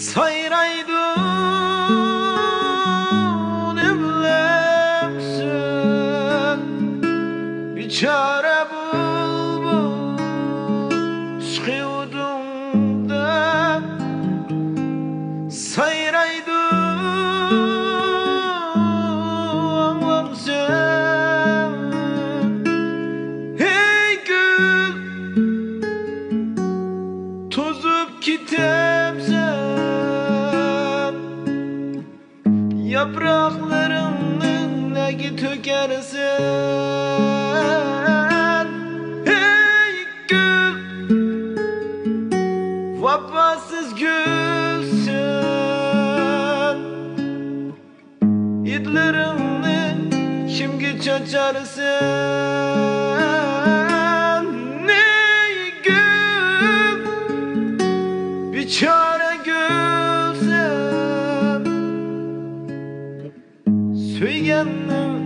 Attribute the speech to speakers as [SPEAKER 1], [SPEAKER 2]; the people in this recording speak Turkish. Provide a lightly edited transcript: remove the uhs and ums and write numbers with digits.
[SPEAKER 1] Sayraydın evleksin, bir çare bulbul çıkıyordun da. Sayraydın ağlamsın, hey gül, tozup gitemsen yapraklarının negi tökersen. Hey gül, vefasız gülsün, idlerini şimdi çaçarsın. Hey gül, bir çare gülsün, söygenler